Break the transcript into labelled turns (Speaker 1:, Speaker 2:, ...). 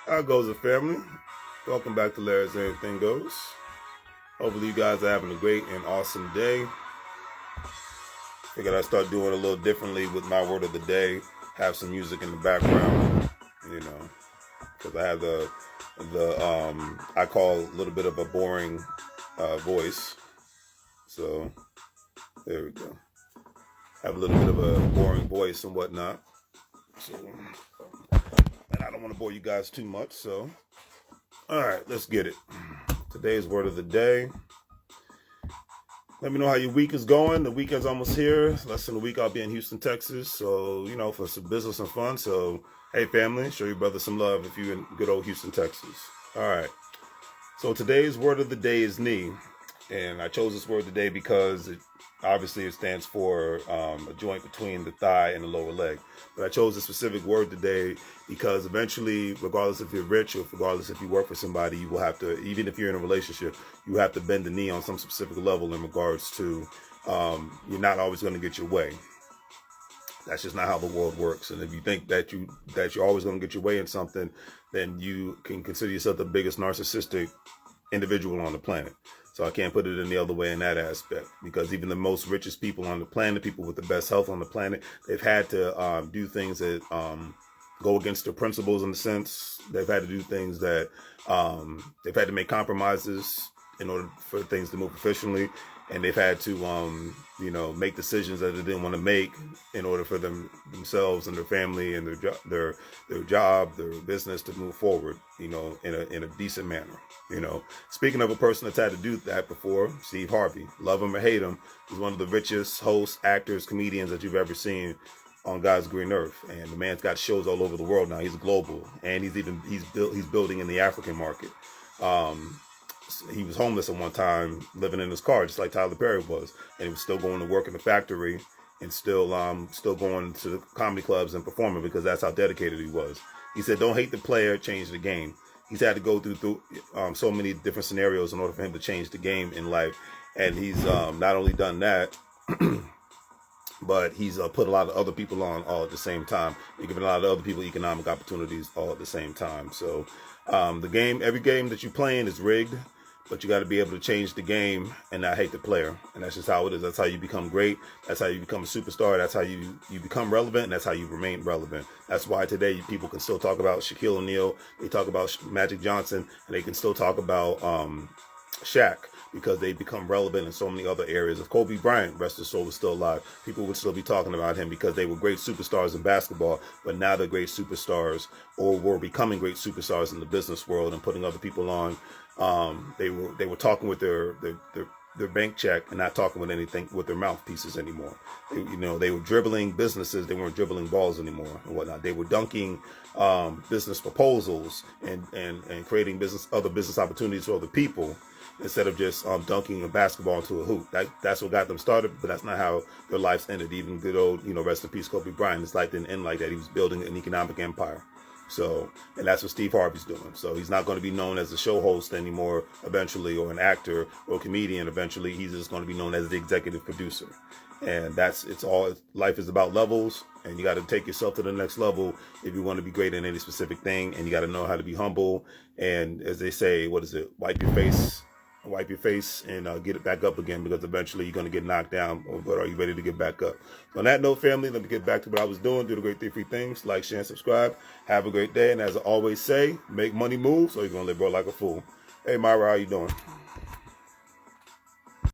Speaker 1: How goes the family? Welcome back to Larry's Anything Goes. Hopefully you guys are having a great and awesome day. Figured I'd start doing a little differently with my word of the day. Have some music in the background, because I have I call a little bit of a boring voice. So there we go. Have a little bit of a boring voice and whatnot. So, and I don't want to bore you guys too much, so all right, let's get it. Today's word of the day. Let me know how your week is going. The weekend's almost here. Less than a week I'll be in Houston, Texas. So, for some business and fun. So, hey family, show your brother some love if you're in good old Houston, Texas. All right. So today's word of the day is knee. And I chose this word today because it stands for a joint between the thigh and the lower leg. But I chose a specific word today because eventually, regardless if you're rich or regardless if you work for somebody, you will have to, even if you're in a relationship, you have to bend the knee on some specific level in regards to you're not always going to get your way. That's just not how the world works. And if you think that you're always going to get your way in something, then you can consider yourself the biggest narcissistic individual on the planet. So I can't put it any other way in that aspect, because even the most richest people on the planet, people with the best health on the planet, they've had to do things that go against their principles in a sense. They've had to do things that they've had to make compromises in order for things to move efficiently. And they've had to, make decisions that they didn't want to make in order for themselves and their family and their job, their business to move forward, in a decent manner. Speaking of a person that's had to do that before, Steve Harvey, love him or hate him, he's one of the richest hosts, actors, comedians that you've ever seen on God's green earth. And the man's got shows all over the world now. He's global, and he's building in the African market. He was homeless at one time, living in his car, just like Tyler Perry was, and he was still going to work in the factory and still going to the comedy clubs and performing, because that's how dedicated he was. He said, "Don't hate the player, change the game." He's had to go through so many different scenarios in order for him to change the game in life, and he's not only done that, but he's put a lot of other people on all at the same time, and given a lot of other people economic opportunities all at the same time. So every game that you're playing is rigged, but you got to be able to change the game and not hate the player. And that's just how it is. That's how you become great. That's how you become a superstar. That's how you become relevant, and that's how you remain relevant. That's why today people can still talk about Shaquille O'Neal. They talk about Magic Johnson, and they can still talk about Shaq, because they become relevant in so many other areas. If Kobe Bryant, rest his soul, was still alive, people would still be talking about him because they were great superstars in basketball, but now they're great superstars, or were becoming great superstars in the business world and putting other people on. They were talking with their bank check and not talking with anything with their mouthpieces anymore. They were dribbling businesses. They weren't dribbling balls anymore and whatnot. They were dunking business proposals and creating other business opportunities for other people, instead of just dunking a basketball into a hoop. That's what got them started, but that's not how their lives ended. Even good old, rest in peace, Kobe Bryant, his life didn't end like that. He was building an economic empire. So, and that's what Steve Harvey's doing. So he's not going to be known as a show host anymore eventually, or an actor or a comedian eventually. He's just going to be known as the executive producer. And life is about levels, and you got to take yourself to the next level if you want to be great in any specific thing. And you got to know how to be humble. And as they say, wipe your face and get it back up again, because eventually you're going to get knocked down, but are you ready to get back up? So on that note, family, let me get back to what I was doing. Do the great 3 free things: like, share, and subscribe. Have a great day, and as I always say, make money move, so you're going to live, bro, like a fool. Hey Myra, how you doing?